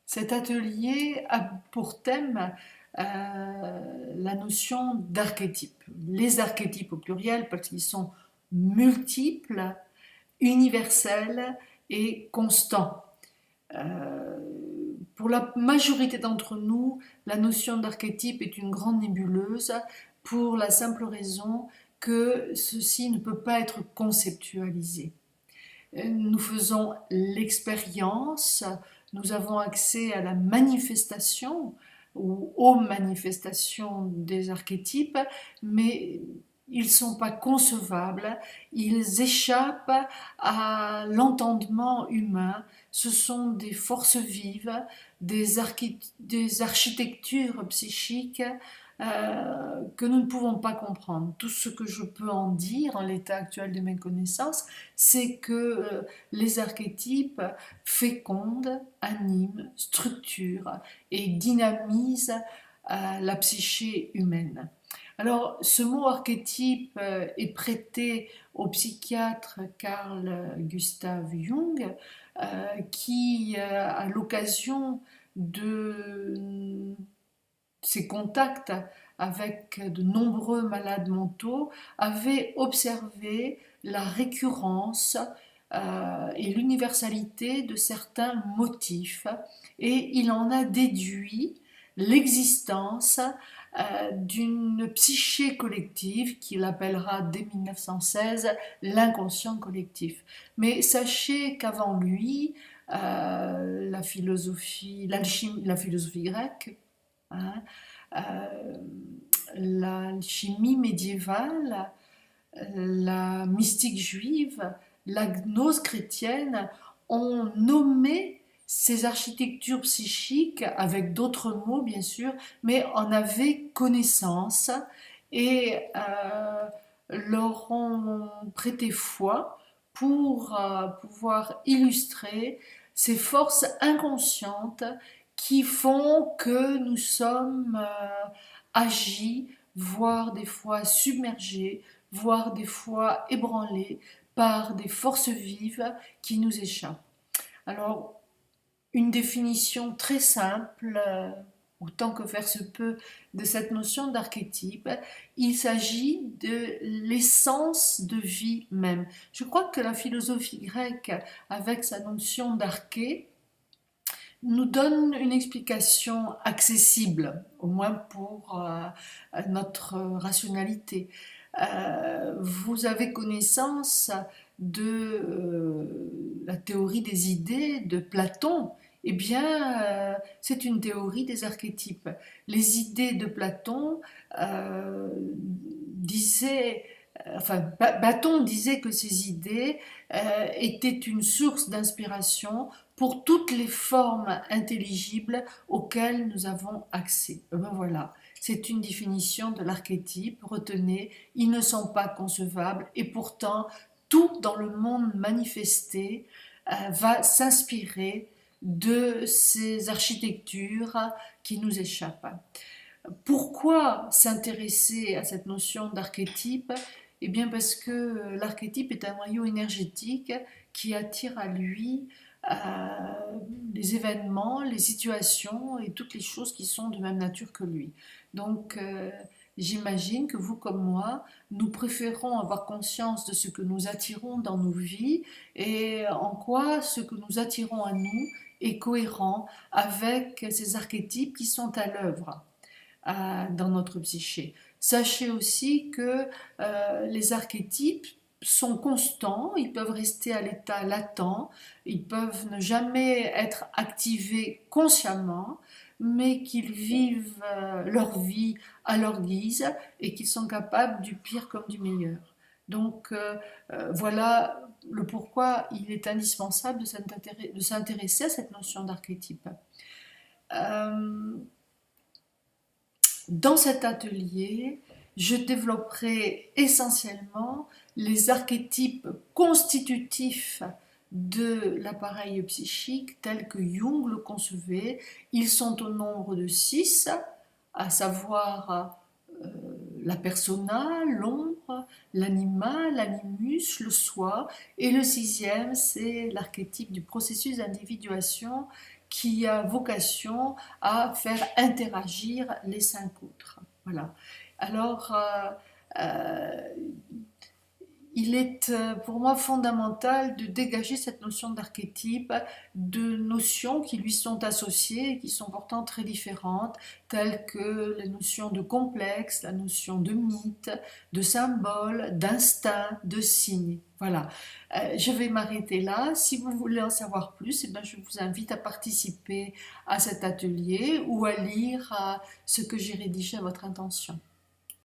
Cet atelier a pour thème la notion d'archétype. Les archétypes au pluriel parce qu'ils sont multiples, universels et constants. Pour la majorité d'entre nous, la notion d'archétype est une grande nébuleuse pour la simple raison que ceci ne peut pas être conceptualisé. Nous faisons l'expérience, nous avons accès à la manifestation ou aux manifestations des archétypes, mais ils ne sont pas concevables, ils échappent à l'entendement humain, ce sont des forces vives, des architectures psychiques que nous ne pouvons pas comprendre. Tout ce que je peux en dire en l'état actuel de mes connaissances, c'est que les archétypes fécondent, animent, structurent et dynamisent la psyché humaine. Alors, ce mot archétype est prêté au psychiatre Carl Gustav Jung, qui, à l'occasion de ses contacts avec de nombreux malades mentaux, avait observé la récurrence et l'universalité de certains motifs et il en a déduit l'existence d'une psyché collective qu'il appellera dès 1916 l'inconscient collectif. Mais sachez qu'avant lui, la philosophie grecque, hein, euh, l'alchimie médiévale, la mystique juive, la gnose chrétienne ont nommé ces architectures psychiques avec d'autres mots bien sûr, mais en avaient connaissance et leur ont prêté foi pour pouvoir illustrer ces forces inconscientes qui font que nous sommes agis, voire des fois submergés, voire des fois ébranlés par des forces vives qui nous échappent. Alors, une définition très simple, autant que faire se peut, de cette notion d'archétype, il s'agit de l'essence de vie même. Je crois que la philosophie grecque, avec sa notion d'arché, nous donne une explication accessible, au moins pour notre rationalité. Vous avez connaissance de la théorie des idées de Platon. Eh bien, c'est une théorie des archétypes. Les idées de Platon disaient enfin, Platon disait que ces idées étaient une source d'inspiration pour toutes les formes intelligibles auxquelles nous avons accès. Ben voilà, c'est une définition de l'archétype. Retenez, ils ne sont pas concevables et pourtant tout dans le monde manifesté va s'inspirer de ces architectures qui nous échappent. Pourquoi s'intéresser à cette notion d'archétype? Eh bien parce que l'archétype est un noyau énergétique qui attire à lui les événements, les situations et toutes les choses qui sont de même nature que lui. Donc j'imagine que vous comme moi, nous préférons avoir conscience de ce que nous attirons dans nos vies et en quoi ce que nous attirons à nous est cohérent avec ces archétypes qui sont à l'œuvre dans notre psyché. Sachez aussi que les archétypes sont constants, ils peuvent rester à l'état latent, ils peuvent ne jamais être activés consciemment, mais qu'ils vivent leur vie à leur guise et qu'ils sont capables du pire comme du meilleur. Donc voilà le pourquoi il est indispensable de s'intéresser à cette notion d'archétype. Euh, Dans cet atelier, je développerai essentiellement les archétypes constitutifs de l'appareil psychique tel que Jung le concevait. Ils sont au nombre de 6, à savoir la persona, l'ombre, l'anima, l'animus, le soi, et le 6e, c'est l'archétype du processus d'individuation qui a vocation à faire interagir les 5 autres. Voilà. Alors, euh, il est pour moi fondamental de dégager cette notion d'archétype de notions qui lui sont associées et qui sont pourtant très différentes, telles que la notion de complexe, la notion de mythe, de symbole, d'instinct, de signe. Voilà. Je vais m'arrêter là. Si vous voulez en savoir plus, eh bien, je vous invite à participer à cet atelier ou à lire ce que j'ai rédigé à votre intention.